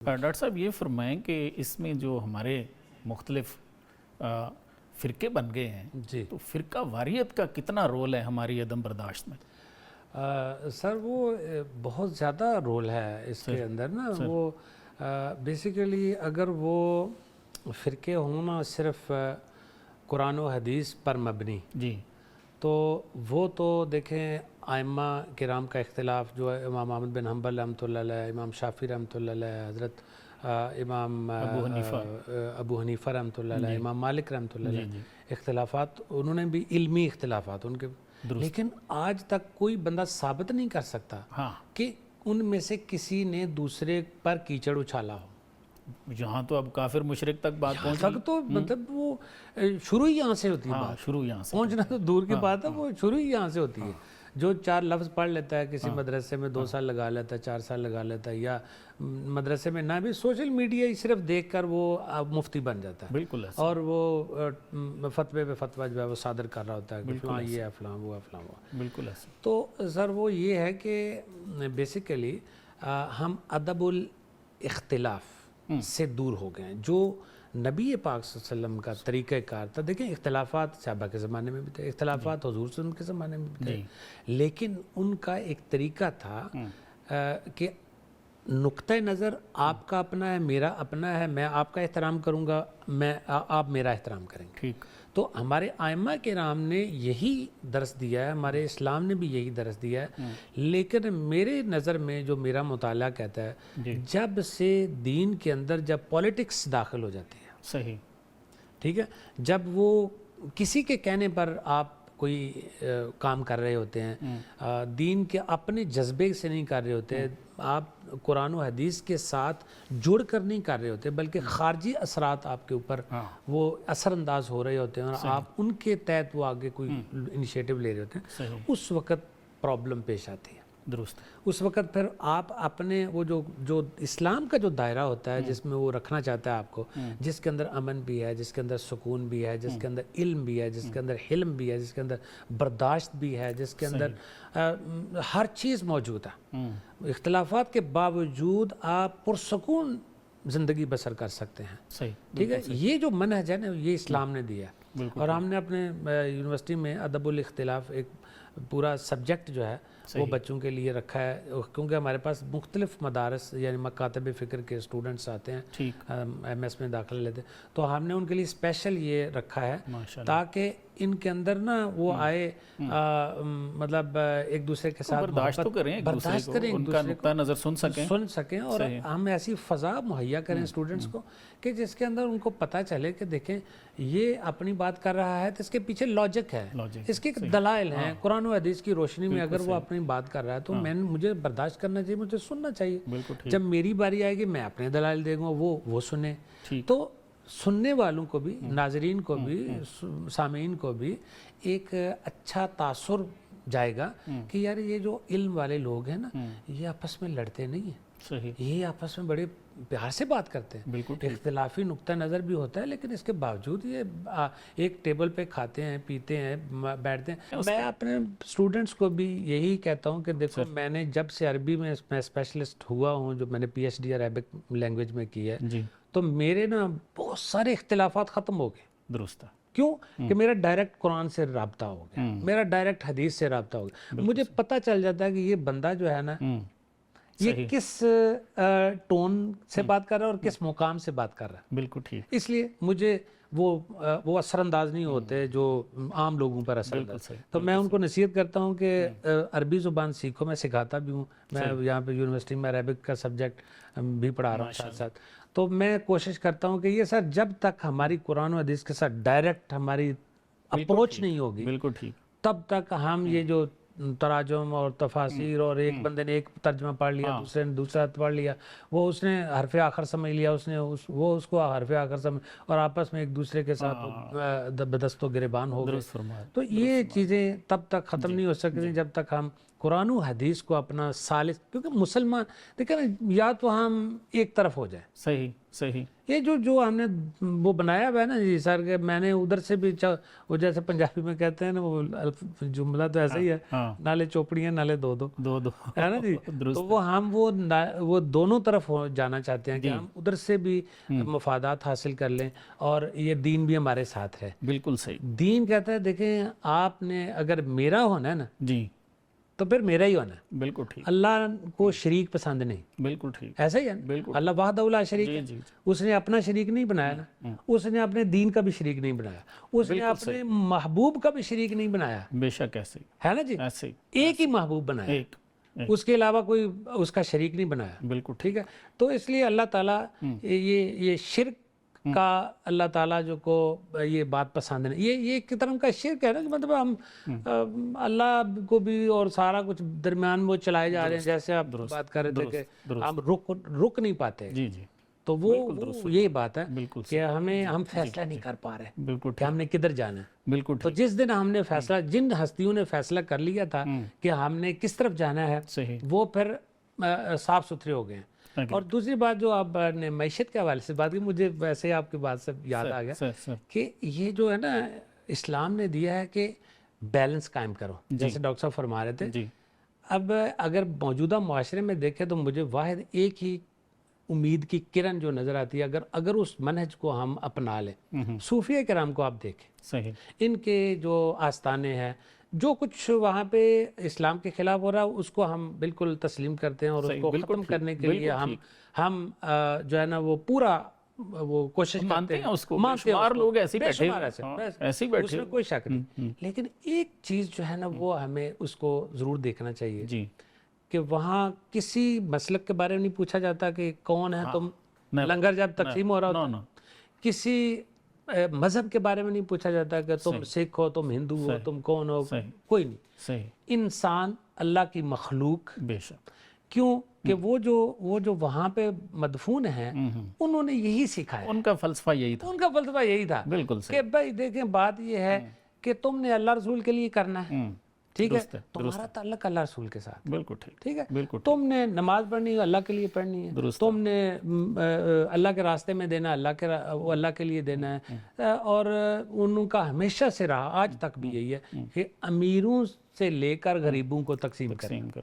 Doctor صاحب یہ فرمائیں کہ اس میں جو ہمارے مختلف فرقے بن گئے ہیں جی تو فرقہ واریت کا کتنا رول ہے ہماری عدم برداشت میں؟ سر وہ بہت زیادہ رول ہے اس کے اندر نا. وہ بیسیکلی اگر وہ فرقے ہوں نا صرف قرآن و حدیث پر مبنی جی تو وہ تو دیکھیں ائمہ کرام کا اختلاف جو ہے امام احمد بن حنبل رحمۃ اللہ علیہ, امام شافعی رحمۃ اللہ علیہ, حضرت امام ابو حنیفہ رحمۃ اللہ علیہ, امام مالک رحمۃ اللہ علیہ, اختلافات انہوں نے بھی علمی اختلافات ان کے, لیکن آج تک کوئی بندہ ثابت نہیں کر سکتا کہ ان میں سے کسی نے دوسرے پر کیچڑ اچھالا ہو. یہاں تو اب کافر مشرک تک بات پہنچ تک تو مطلب وہ شروع ہی یہاں سے ہوتی ہے بات, شروع یہاں سے پہنچنا تو دور کی بات ہے, وہ شروع ہی یہاں سے ہوتی ہے. جو 4 لفظ پڑھ لیتا ہے کسی مدرسے میں 2 سال لگا لیتا ہے, 4 سال لگا لیتا ہے, یا مدرسے میں نہ بھی سوشل میڈیا ہی صرف دیکھ کر وہ مفتی بن جاتا ہے, بالکل اور وہ فتوے پہ فتویٰ جو ہے وہ صادر کر رہا ہوتا ہے کہ فلاں یہ ہے, فلاں وہ ہے, فلاں وہ ہے. بالکل ایسا. تو سر وہ یہ ہے کہ بیسیکلی ہم ادب الاختلاف سے دور ہو گئے ہیں. جو نبی پاک صلی اللہ علیہ وسلم کا طریقہ کار تھا, دیکھیں اختلافات صحابہ کے زمانے میں بھی تھے, اختلافات حضور صلی اللہ علیہ وسلم کے زمانے میں بھی تھے, لیکن ان کا ایک طریقہ تھا کہ نقطہ نظر آپ کا اپنا ہے, میرا اپنا ہے, میں آپ کا احترام کروں گا, آپ میرا احترام کریں گے. ٹھیک. تو ہمارے ائمہ کرام نے یہی درس دیا ہے, ہمارے اسلام نے بھی یہی درس دیا ہے, لیکن میرے نظر میں جو میرا مطالعہ کہتا ہے جب سے دین کے اندر جب پولیٹکس داخل ہو جاتی ہے, صحیح, ٹھیک ہے, جب وہ کسی کے کہنے پر آپ کوئی کام کر رہے ہوتے ہیں, دین کے اپنے جذبے سے نہیں کر رہے ہوتے, آپ قرآن و حدیث کے ساتھ جڑ کر نہیں کر رہے ہوتے, بلکہ خارجی اثرات آپ کے اوپر وہ اثر انداز ہو رہے ہوتے ہیں اور آپ ان کے تحت وہ آگے کوئی انیشیٹو لے رہے ہوتے ہیں, اس وقت پرابلم پیش آتی ہے. درست. اس وقت پھر آپ اپنے وہ جو اسلام کا جو دائرہ ہوتا ہے جس میں وہ رکھنا چاہتا ہے آپ کو, جس کے اندر امن بھی ہے, جس کے اندر سکون بھی ہے, جس کے اندر علم بھی ہے, جس کے اندر حلم بھی ہے, جس کے اندر برداشت بھی ہے, جس کے اندر ہر چیز موجود ہے, اختلافات کے باوجود آپ پرسکون زندگی بسر کر سکتے ہیں. صحیح, ٹھیک ہے, یہ جو منہج ہے نا یہ اسلام نے دیا ہے. اور ہم نے اپنے یونیورسٹی میں ادب الاختلاف ایک پورا سبجیکٹ جو ہے وہ بچوں کے لیے رکھا ہے, کیونکہ ہمارے پاس مختلف مدارس یعنی مکاتب فکر کے اسٹوڈنٹس آتے ہیں, ایم ایس میں داخلہ لیتے ہیں, تو ہم نے ان کے لیے اسپیشل یہ رکھا ہے تاکہ ان کے اندر نا وہ آئے, مطلب ایک دوسرے کے ساتھ برداشت کریں, ان کا نقطہ نظر سن سکیں, اور ہم ایسی فضا مہیا کریں اسٹوڈنٹس کو کہ جس کے اندر ان کو پتہ چلے کہ دیکھیں یہ اپنی بات کر رہا ہے تو اس کے پیچھے لاجک ہے, اس کے دلائل ہیں, قرآن و حدیث کی روشنی میں اگر وہ اپنی بات کر رہا ہے تو مجھے برداشت کرنا چاہیے, مجھے سننا چاہیے. جب میری باری آئے گی میں اپنے دلائل دے گا, وہ سنیں. تو سننے والوں کو بھی, ناظرین کو بھی, سامعین کو بھی ایک اچھا تاثر جائے گا کہ یار یہ جو علم والے لوگ ہیں نا یہ آپس میں لڑتے نہیں ہیں, یہ آپس میں بڑے پیار سے بات کرتے ہیں. اختلافی نقطہ نظر بھی ہوتا ہے لیکن اس کے باوجود یہ ایک ٹیبل پہ کھاتے ہیں, پیتے ہیں, بیٹھتے ہیں. میں اپنے اسٹوڈنٹس کو بھی یہی کہتا ہوں کہ دیکھو میں نے جب سے عربی میں اسپیشلسٹ ہوا ہوں, جو میں نے P H D Arabic language میں کی ہے, تو میرے نا بہت سارے اختلافات ختم ہو گئے. درست. کیوں کہ میرا ڈائریکٹ قرآن سے رابطہ ہو گیا, میرا ڈائریکٹ حدیث سے رابطہ ہو گیا. مجھے پتہ چل جاتا ہے کہ یہ بندہ جو ہے نا یہ کس ٹون سے بات کر رہا ہے اور کس مقام سے بات کر رہا ہے. بالکل ٹھیک. اس لیے مجھے وہ اثر انداز نہیں ہوتے جو عام لوگوں پر اثر انداز. تو میں ان کو نصیحت کرتا ہوں کہ عربی زبان سیکھو, میں سکھاتا بھی ہوں, میں یہاں پہ یونیورسٹی میں عربک کا سبجیکٹ بھی پڑھا رہا ہوں ساتھ ساتھ. تو میں کوشش کرتا ہوں کہ یہ سر جب تک ہماری قرآن و حدیث کے ساتھ ڈائریکٹ ہماری اپروچ نہیں ہوگی بالکل ٹھیک, تب تک ہم یہ جو تراجم اور تفاسیر اور ایک بندے نے ایک ترجمہ پڑھ لیا, دوسرے نے دوسرا پڑھ لیا, وہ اس نے حرف آخر سمجھ لیا, وہ اس کو حرف آخر سمجھ, اور آپس میں ایک دوسرے کے ساتھ بدست و گریبان ہو گئے. تو یہ چیزیں تب تک ختم نہیں ہو سکتی جب تک ہم قرآن و حدیث کو اپنا ثالث، کیونکہ مسلمان دیکھیں نا، یا تو ہم ایک طرف ہو جائیں، صحیح صحیح، یہ جو ہم نے وہ بنایا ہوا ہے نا جی سر، کہ میں نے ادھر سے بھی وہ جیسے پنجابی میں کہتے ہیں نا، وہ جملہ تو ایسا ہی ہے، نالے چوپڑیاں نالے دو ہے نا جی، تو وہ ہم وہ دونوں طرف جانا چاہتے ہیں کہ ہم ادھر سے بھی مفادات حاصل کر لیں، اور یہ دین بھی ہمارے ساتھ ہے۔ بالکل صحیح، دین کہتا ہے دیکھیں آپ نے اگر میرا ہونا ہے نا جی تو پھر میرا ہی ہونا ہے، بالکل ٹھیک، اللہ کو شریک پسند نہیں، بالکل ٹھیک، ایسا ہی ہے نا، بالکل، اللہ وحدہ لا شریک ہے، جی اس نے اپنا شریک نہیں بنایا نا، اس نے اپنے دین کا بھی شریک نہیں بنایا، اس نے اپنے محبوب کا بھی شریک نہیں بنایا، بے شک ایسے ہی، ہے نا جی، ایسے ہی، ایک ہی محبوب بنایا، ایک اس کے علاوہ کوئی اس کا شریک نہیں بنایا، بالکل ٹھیک ہے۔ تو اس لیے اللہ تعالیٰ یہ شرک کا اللہ تعالیٰ جو کو یہ بات پسند نہیں، یہ ایک قسم کا شرک ہے نا، کہ مطلب ہم اللہ کو بھی اور سارا کچھ درمیان وہ چلائے جا رہے ہیں، جیسے آپ بات کر رہے تھے کہ ہم رک نہیں پاتے، جی جی، تو وہ یہ بات ہے بالکل کہ ہم فیصلہ نہیں کر پا رہے بالکل کہ ہم نے کدھر جانا ہے۔ بالکل تو جس دن ہم نے فیصلہ، جن ہستیوں نے فیصلہ کر لیا تھا کہ ہم نے کس طرف جانا ہے، صحیح، وہ پھر صاف ستھرے ہو گئے ہیں۔ اور دوسری بات جو آپ نے معیشت کے حوالے سے بات کی، مجھے ویسے ہی آپ کی بات سے یاد آ گیا کہ یہ جو ہے نا اسلام نے دیا ہے کہ بیلنس قائم کرو، جیسے ڈاکٹر صاحب فرما رہے تھے۔ اب اگر موجودہ معاشرے میں دیکھیں تو مجھے واحد ایک ہی امید کی کرن جو نظر آتی ہے، اگر اس منہج کو ہم اپنا لیں۔ صوفیہ کرام کو آپ دیکھیں، صحیح، ان کے جو آستانے ہیں، جو کچھ وہاں پہ اسلام کے خلاف ہو رہا ہے، اس کو ہم بالکل تسلیم کرتے ہیں، اور اس کو ختم کرنے کے لیے ہم جو ہے نا وہ پورا وہ کوشش کرتے ہیں، اس کو شمار لوگ ایسے ہی بیٹھے ایسے ہی بیٹھے، اس میں کوئی شک نہیں۔ لیکن ایک چیز جو ہے نا وہ ہمیں اس کو ضرور دیکھنا چاہیے جی کہ وہاں کسی مسلک کے بارے میں نہیں پوچھا جاتا کہ کون ہے تم، لنگر جب تقسیم ہو رہا ہوتا، کسی مذہب کے بارے میں نہیں پوچھا جاتا کہ تم سکھ ہو، تم ہندو ہو، تم کون ہو، کوئی نہیں۔ صحیح، انسان اللہ کی مخلوق، بے شک، کیوں کہ وہ جو وہاں پہ مدفون ہیں، انہوں نے یہی سکھایا، ان کا فلسفہ یہی تھا، ان کا فلسفہ یہی تھا کہ بھائی دیکھیں بات یہ ہے کہ تم نے اللہ رسول کے لیے کرنا ہے، ٹھیک ہے، تمہارا تعلق اللہ رسول کے ساتھ، بالکل ٹھیک ہے، بالکل، تم نے نماز پڑھنی ہے اللہ کے لیے پڑھنی ہے، تم نے اللہ کے راستے میں دینا اللہ کے لیے دینا ہے۔ اور ان کا ہمیشہ سے رہا، آج تک بھی یہی ہے کہ امیروں سے لے کر غریبوں کو تقسیم کرنا،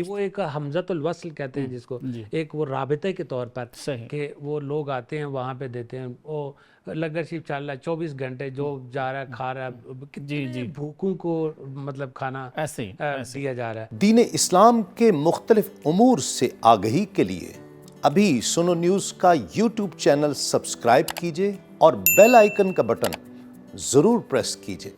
وہ ایک حمزۃ الوصل کہتے ہیں جس کو، ایک وہ رابطے کے طور پر کہ وہ لوگ آتے ہیں وہاں پہ دیتے ہیں، وہ لنگر شریف چل رہا ہے 24 گھنٹے، جو جا رہا ہے کھا رہا ہے، کتنے بھوکوں کو مطلب کھانا دیا جا رہا ہے۔ دین اسلام کے مختلف امور سے آگہی کے لیے ابھی سنو نیوز کا یوٹیوب چینل سبسکرائب کیجئے اور بیل آئیکن کا بٹن ضرور پریس کیجئے۔